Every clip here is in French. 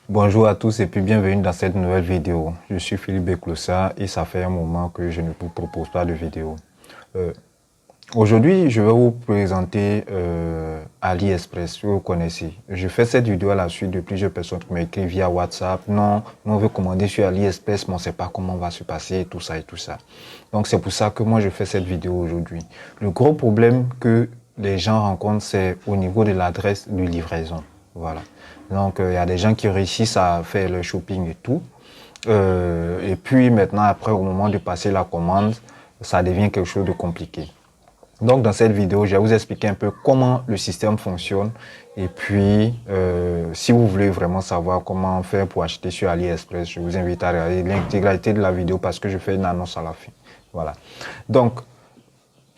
Bonjour à tous et puis bienvenue dans cette nouvelle vidéo. Je suis Philippe Béclossa et ça fait un moment que je ne vous propose pas de vidéo. Aujourd'hui, je vais vous présenter AliExpress, vous connaissez. Je fais cette vidéo à la suite de plusieurs personnes qui m'écrivent via WhatsApp. Non, nous on veut commander sur AliExpress, mais on ne sait pas comment va se passer, tout ça et tout ça. Donc c'est pour ça que moi je fais cette vidéo aujourd'hui. Le gros problème que les gens rencontrent, c'est au niveau de l'adresse de livraison. Voilà. Donc il y a des gens qui réussissent à faire le shopping et tout. Et puis maintenant, après, au moment de passer la commande, ça devient quelque chose de compliqué. Donc dans cette vidéo, je vais vous expliquer un peu comment le système fonctionne et puis si vous voulez vraiment savoir comment faire pour acheter sur AliExpress, je vous invite à regarder l'intégralité de la vidéo parce que je fais une annonce à la fin. Voilà. Donc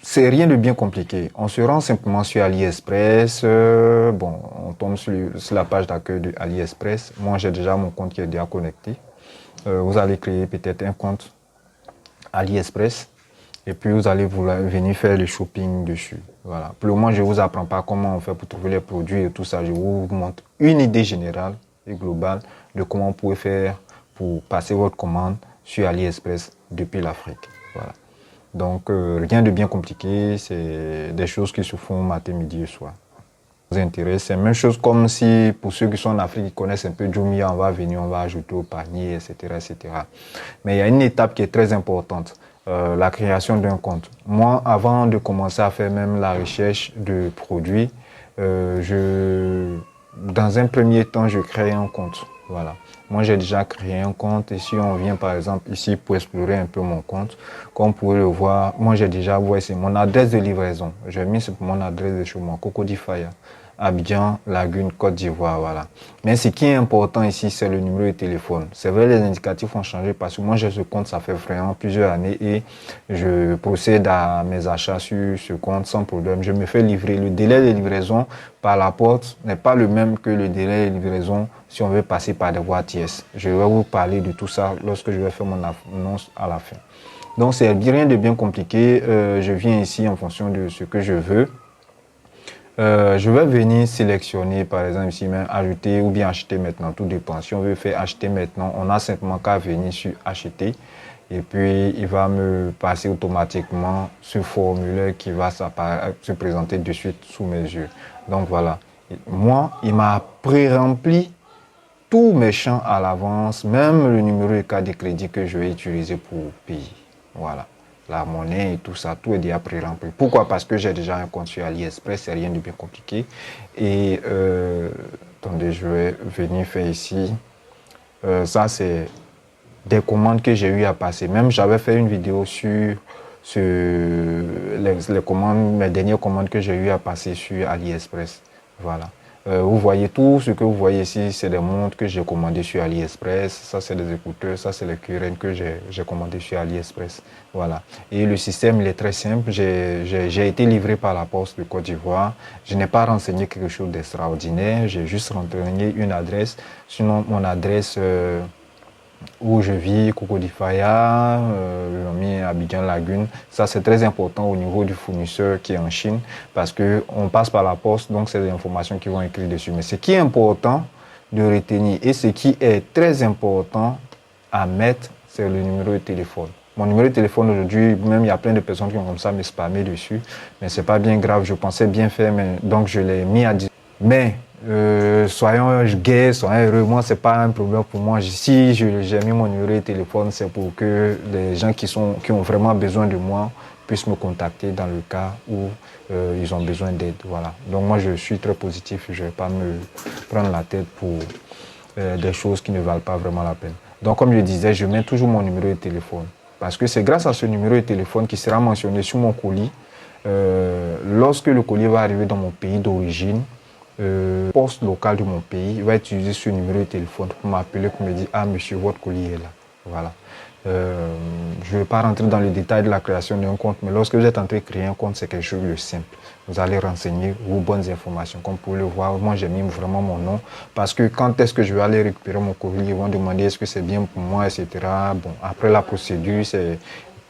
c'est rien de bien compliqué. On se rend simplement sur AliExpress. Bon, on tombe sur la page d'accueil de AliExpress. Moi, j'ai déjà mon compte qui est déjà connecté. Vous allez créer peut-être un compte AliExpress. Et puis, vous allez venir faire le shopping dessus. Voilà. Pour le moment, je ne vous apprends pas comment on fait pour trouver les produits et tout ça. Je vous montre une idée générale et globale de comment vous pouvez faire pour passer votre commande sur AliExpress depuis l'Afrique. Voilà. Donc, rien de bien compliqué. C'est des choses qui se font matin, midi et soir. Vous intéresse, c'est la même chose comme si, pour ceux qui sont en Afrique, qui connaissent un peu Jumia, on va venir, on va ajouter au panier, etc., etc. Mais il y a une étape qui est très importante. La création d'un compte. Moi, avant de commencer à faire même la recherche de produits, dans un premier temps, je crée un compte. Voilà. Moi, j'ai déjà créé un compte et si on vient par exemple ici pour explorer un peu mon compte, comme vous pouvez le voir, moi j'ai déjà, c'est mon adresse de livraison. J'ai mis mon adresse de chez moi, Cocody Fire, Abidjan, Lagune, Côte d'Ivoire, voilà. Mais ce qui est important ici, c'est le numéro de téléphone. C'est vrai, les indicatifs ont changé parce que moi j'ai ce compte, ça fait vraiment plusieurs années et je procède à mes achats sur ce compte sans problème. Je me fais livrer. Le délai de livraison par la porte n'est pas le même que le délai de livraison si on veut passer par des voies tierces. Je vais vous parler de tout ça lorsque je vais faire mon annonce à la fin. Donc c'est rien de bien compliqué. Je viens ici en fonction de ce que je veux. Je vais venir sélectionner, par exemple, ici, même ajouter ou bien acheter maintenant, tout dépend. Si on veut faire acheter maintenant, on a simplement qu'à venir sur acheter et puis il va me passer automatiquement ce formulaire qui va se présenter de suite sous mes yeux. Donc voilà, moi, il m'a pré-rempli tous mes champs à l'avance, même le numéro de carte de crédit que je vais utiliser pour payer. Voilà. La monnaie et tout ça, tout est déjà pré-rempli. Pourquoi? Parce que j'ai déjà un compte sur AliExpress, c'est rien de bien compliqué. Et attendez, je vais venir faire ici. Ça, c'est des commandes que j'ai eu à passer. Même j'avais fait une vidéo sur les commandes, mes dernières commandes que j'ai eu à passer sur AliExpress. Voilà. Vous voyez tout ce que vous voyez ici, c'est des montres que j'ai commandées sur AliExpress. Ça, c'est des écouteurs. Ça, c'est les cuirines que j'ai commandées sur AliExpress. Voilà. Et le système, il est très simple. J'ai été livré par la poste de Côte d'Ivoire. Je n'ai pas renseigné quelque chose d'extraordinaire. J'ai juste renseigné une adresse. Sinon, mon adresse où je vis, Cocody Fire, Abidjan Lagune. Ça, c'est très important au niveau du fournisseur qui est en Chine parce qu'on passe par la poste, donc c'est des informations qui vont écrire dessus. Mais ce qui est important de retenir et ce qui est très important à mettre, c'est le numéro de téléphone. Mon numéro de téléphone aujourd'hui, même il y a plein de personnes qui ont comme ça me spammer dessus, mais c'est pas bien grave. Je pensais bien faire, mais donc je l'ai mis à 10. Mais soyons gays, soyons heureux. Moi, c'est pas un problème pour moi. Si j'ai mis mon numéro de téléphone, c'est pour que les gens qui ont vraiment besoin de moi puissent me contacter dans le cas où ils ont besoin d'aide. Voilà. Donc moi, je suis très positif. Je vais pas me prendre la tête pour des choses qui ne valent pas vraiment la peine. Donc, comme je disais, je mets toujours mon numéro de téléphone parce que c'est grâce à ce numéro de téléphone qui sera mentionné sur mon colis. Lorsque le colis va arriver dans mon pays d'origine, poste local de mon pays va utiliser ce numéro de téléphone pour m'appeler, pour me dire « Ah, monsieur, votre colis est là. » Voilà. Je ne vais pas rentrer dans le détail de la création d'un compte, mais lorsque vous êtes en train de créer un compte, c'est quelque chose de simple. Vous allez renseigner vos bonnes informations. Comme vous pouvez le voir, moi, j'ai mis vraiment mon nom parce que quand est-ce que je vais aller récupérer mon colis, ils vont demander est-ce que c'est bien pour moi, etc. Bon, après la procédure, c'est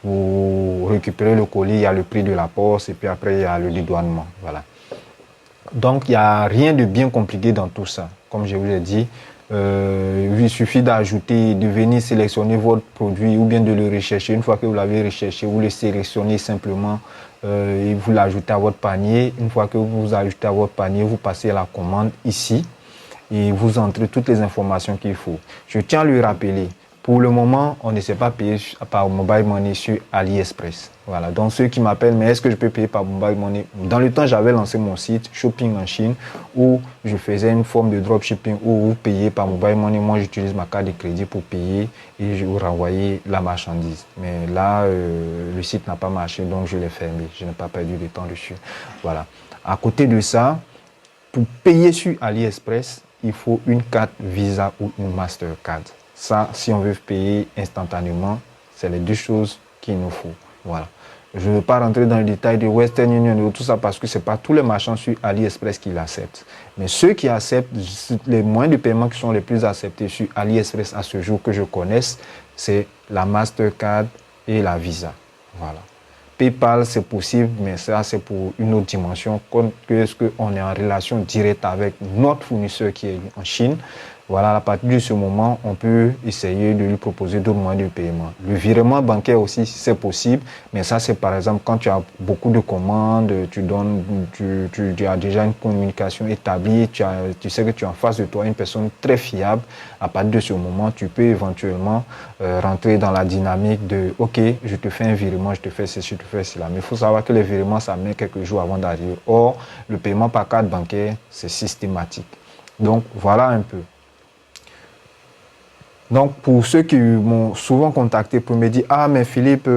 pour récupérer le colis, il y a le prix de la poste et puis après, il y a le dédouanement. Voilà. Donc, il n'y a rien de bien compliqué dans tout ça. Comme je vous l'ai dit, Il suffit d'ajouter, de venir sélectionner votre produit ou bien de le rechercher. Une fois que vous l'avez recherché, vous le sélectionnez simplement et vous l'ajoutez à votre panier. Une fois que vous ajoutez à votre panier, vous passez à la commande ici et vous entrez toutes les informations qu'il faut. Je tiens à lui rappeler, pour le moment, on ne sait pas payer par Mobile Money sur AliExpress. Voilà. Donc, ceux qui m'appellent, mais est-ce que je peux payer par Mobile Money? Dans le temps, j'avais lancé mon site Shopping en Chine où je faisais une forme de dropshipping où vous payez par Mobile Money. Moi, j'utilise ma carte de crédit pour payer et je vous renvoyais la marchandise. Mais là, le site n'a pas marché, donc je l'ai fermé. Je n'ai pas perdu de temps dessus. Voilà. À côté de ça, pour payer sur AliExpress, il faut une carte Visa ou une Mastercard. Ça, si on veut payer instantanément, c'est les deux choses qu'il nous faut. Voilà. Je ne veux pas rentrer dans le détail de Western Union et tout ça parce que ce n'est pas tous les marchands sur AliExpress qui l'acceptent. Mais ceux qui acceptent, les moyens de paiement qui sont les plus acceptés sur AliExpress à ce jour que je connaisse, c'est la Mastercard et la Visa. Voilà. PayPal, c'est possible, mais ça, c'est pour une autre dimension. Que ce qu'on est en relation directe avec notre fournisseur qui est en Chine. Voilà, à partir de ce moment, on peut essayer de lui proposer d'autres moyens de paiement. Le virement bancaire aussi, c'est possible, mais ça, c'est par exemple quand tu as beaucoup de commandes, tu as déjà une communication établie, tu sais que tu as en face de toi une personne très fiable. À partir de ce moment, tu peux éventuellement rentrer dans la dynamique de « Ok, je te fais un virement, je te fais ceci, je te fais cela ». Mais il faut savoir que les virements, ça met quelques jours avant d'arriver. Or, le paiement par carte bancaire, c'est systématique. Donc, voilà un peu. Donc, pour ceux qui m'ont souvent contacté pour me dire « Ah, mais Philippe,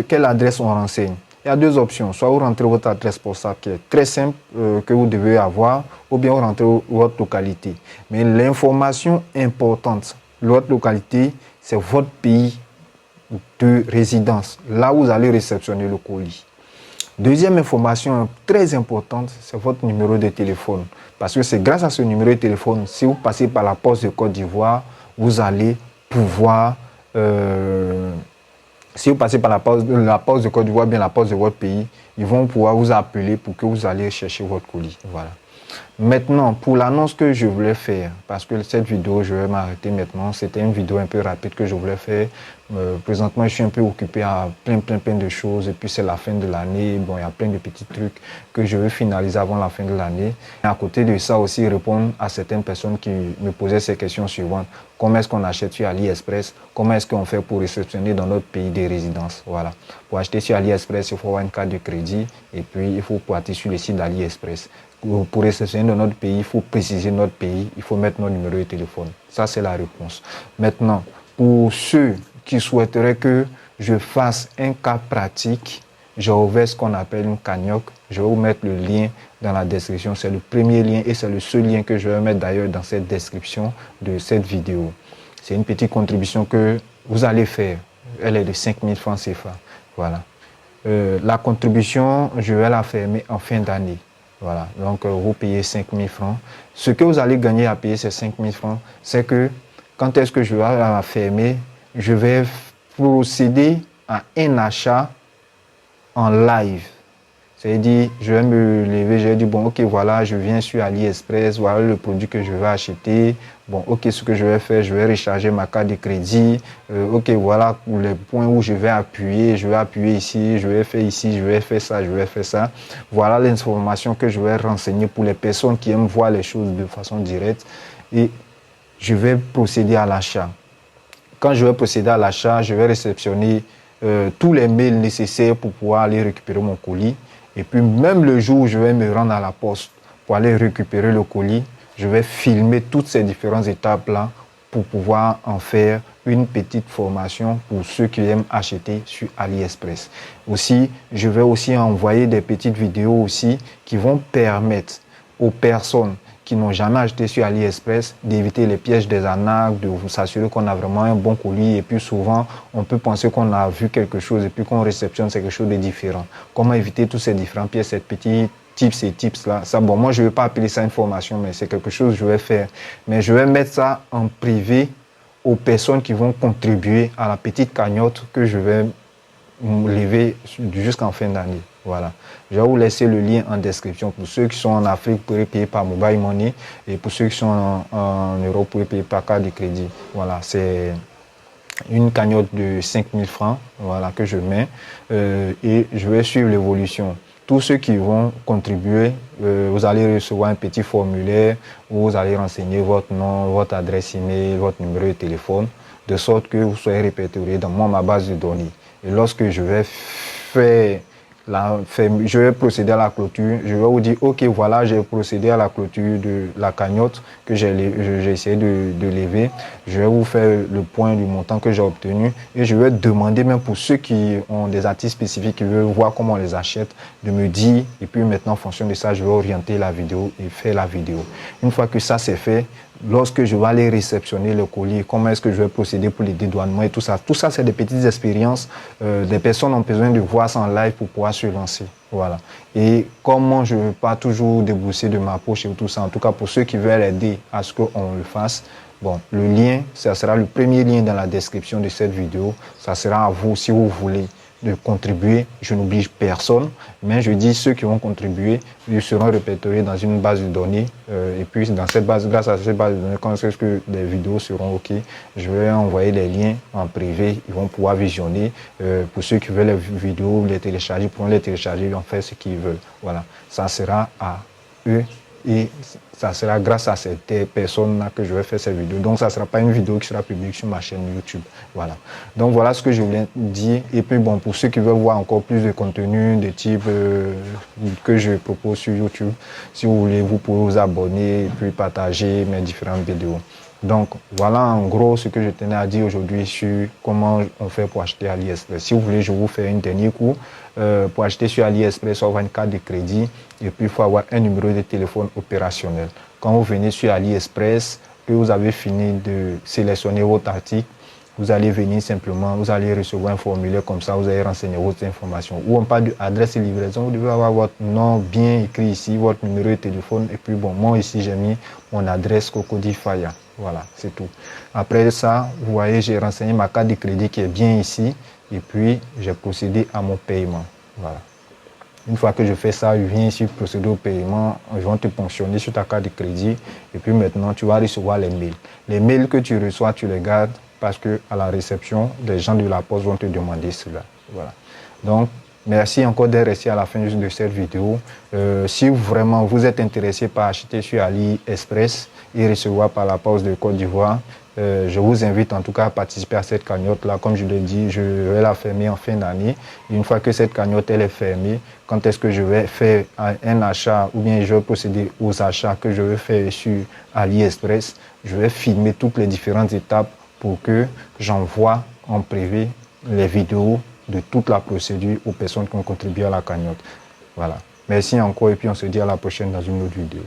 quelle adresse on renseigne ?» Il y a deux options. Soit vous rentrez votre adresse postale qui est très simple que vous devez avoir, ou bien vous rentrez votre localité. Mais l'information importante, votre localité, c'est votre pays de résidence, là où vous allez réceptionner le colis. Deuxième information très importante, c'est votre numéro de téléphone. Parce que c'est grâce à ce numéro de téléphone, si vous passez par la poste de Côte d'Ivoire, vous allez pouvoir, si vous passez par la poste de Côte d'Ivoire, bien la poste de votre pays, ils vont pouvoir vous appeler pour que vous allez chercher votre colis. Voilà. Maintenant, pour l'annonce que je voulais faire, parce que cette vidéo, je vais m'arrêter maintenant, c'était une vidéo un peu rapide que je voulais faire. Présentement, je suis un peu occupé à plein de choses et puis c'est la fin de l'année. Bon, il y a plein de petits trucs que je veux finaliser avant la fin de l'année. À côté de ça aussi, répondre à certaines personnes qui me posaient ces questions suivantes. Comment est-ce qu'on achète sur AliExpress? Comment est-ce qu'on fait pour réceptionner dans notre pays de résidence? Voilà. Pour acheter sur AliExpress, il faut avoir une carte de crédit et puis il faut partir sur le site d'AliExpress. Pour réceptionner dans notre pays, il faut préciser notre pays, il faut mettre notre numéro de téléphone. Ça, c'est la réponse. Maintenant, pour ceux qui souhaiteraient que je fasse un cas pratique, j'ai ouvert ce qu'on appelle une cagnotte. Je vais vous mettre le lien dans la description. C'est le premier lien et c'est le seul lien que je vais mettre d'ailleurs dans cette description de cette vidéo. C'est une petite contribution que vous allez faire. Elle est de 5 000 francs CFA. Voilà. La contribution, je vais la fermer en fin d'année. Voilà, donc vous payez 5 000 francs. Ce que vous allez gagner à payer ces 5 000 francs, c'est que quand est-ce que je vais la fermer, je vais procéder à un achat en live. C'est-à-dire, je vais me lever, je vais dire, bon, ok, voilà, je viens sur AliExpress, voilà le produit que je vais acheter. Bon, ok, ce que je vais faire, je vais recharger ma carte de crédit. Ok, voilà les points où je vais appuyer ici, je vais faire ici, je vais faire ça, je vais faire ça. Voilà l'information que je vais renseigner pour les personnes qui aiment voir les choses de façon directe. Et je vais procéder à l'achat. Quand je vais procéder à l'achat, je vais réceptionner tous les mails nécessaires pour pouvoir aller récupérer mon colis. Et puis même le jour où je vais me rendre à la poste pour aller récupérer le colis, je vais filmer toutes ces différentes étapes-là pour pouvoir en faire une petite formation pour ceux qui aiment acheter sur AliExpress. Aussi, je vais aussi envoyer des petites vidéos aussi qui vont permettre aux personnes qui n'ont jamais acheté sur AliExpress d'éviter les pièges des arnaques, de s'assurer qu'on a vraiment un bon colis. Et puis souvent, on peut penser qu'on a vu quelque chose et puis qu'on réceptionne quelque chose de différent. Comment éviter tous ces différents pièges, ces petits tips et tips là. Ça, bon, moi, je ne vais pas appeler ça une formation, mais c'est quelque chose que je vais faire. Mais je vais mettre ça en privé aux personnes qui vont contribuer à la petite cagnotte que je vais lever jusqu'en fin d'année. Voilà. Je vais vous laisser le lien en description. Pour ceux qui sont en Afrique, vous pourrez payer par Mobile Money. Et pour ceux qui sont en Europe, vous pouvez payer par carte de crédit. Voilà, c'est une cagnotte de 5000 francs, voilà, que je mets. Et je vais suivre l'évolution. Tous ceux qui vont contribuer, vous allez recevoir un petit formulaire où vous allez renseigner votre nom, votre adresse email, votre numéro de téléphone, de sorte que vous soyez répertorié dans ma base de données. Et lorsque je vais je vais procéder à la clôture, je vais vous dire, ok, voilà, j'ai procédé à la clôture de la cagnotte que j'ai essayé de lever. Je vais vous faire le point du montant que j'ai obtenu et je vais demander même pour ceux qui ont des articles spécifiques, qui veulent voir comment on les achète, de me dire, et puis maintenant en fonction de ça, je vais orienter la vidéo et faire la vidéo. Une fois que ça c'est fait, lorsque je vais aller réceptionner le colis, comment est-ce que je vais procéder pour les dédouanements et tout ça. Tout ça, c'est des petites expériences. Des personnes ont besoin de voir ça en live pour pouvoir se lancer. Voilà. Et comment je ne veux pas toujours débourser de ma poche et tout ça, en tout cas pour ceux qui veulent aider à ce qu'on le fasse, bon, le lien, ça sera le premier lien dans la description de cette vidéo. Ça sera à vous si vous voulez de contribuer. Je n'oblige personne, mais je dis ceux qui vont contribuer, ils seront répertoriés dans une base de données. Et puis dans cette base, grâce à cette base de données, quand est-ce que les vidéos seront OK, je vais envoyer les liens en privé. Ils vont pouvoir visionner. Pour ceux qui veulent les vidéos, les télécharger, pourront les télécharger, ils vont faire ce qu'ils veulent. Voilà, ça sera à eux. Et ça sera grâce à ces personnes-là que je vais faire cette vidéo. Donc, ça ne sera pas une vidéo qui sera publique sur ma chaîne YouTube. Voilà. Donc, voilà ce que je voulais dire. Et puis, bon, pour ceux qui veulent voir encore plus de contenu de type que je propose sur YouTube, si vous voulez, vous pouvez vous abonner et puis partager mes différentes vidéos. Donc, voilà en gros ce que je tenais à dire aujourd'hui sur comment on fait pour acheter à AliExpress. Si vous voulez, je vous fais un dernier cours. Pour acheter sur AliExpress, il faut avoir une carte de crédit et puis il faut avoir un numéro de téléphone opérationnel. Quand vous venez sur AliExpress, que vous avez fini de sélectionner votre article, vous allez venir simplement, vous allez recevoir un formulaire comme ça, vous allez renseigner votre information. Ou on parle d'adresse et livraison, vous devez avoir votre nom bien écrit ici, votre numéro de téléphone. Et puis bon, moi ici j'ai mis mon adresse Cocody Faya. Voilà, c'est tout. Après ça, vous voyez, j'ai renseigné ma carte de crédit qui est bien ici. Et puis, j'ai procédé à mon paiement. Voilà. Une fois que je fais ça, je viens ici procéder au paiement. Ils vont te ponctionner sur ta carte de crédit. Et puis maintenant, tu vas recevoir les mails. Les mails que tu reçois, tu les gardes parce qu'à la réception, les gens de la poste vont te demander cela. Voilà. Donc, merci encore d'être resté à la fin de cette vidéo. Si vraiment vous êtes intéressé par acheter sur AliExpress et recevoir par la poste de Côte d'Ivoire, je vous invite en tout cas à participer à cette cagnotte-là. Comme je l'ai dit, je vais la fermer en fin d'année. Une fois que cette cagnotte elle est fermée, quand est-ce que je vais faire un achat ou bien je vais procéder aux achats que je vais faire sur AliExpress, je vais filmer toutes les différentes étapes pour que j'envoie en privé les vidéos de toute la procédure aux personnes qui ont contribué à la cagnotte. Voilà. Merci encore et puis on se dit à la prochaine dans une autre vidéo.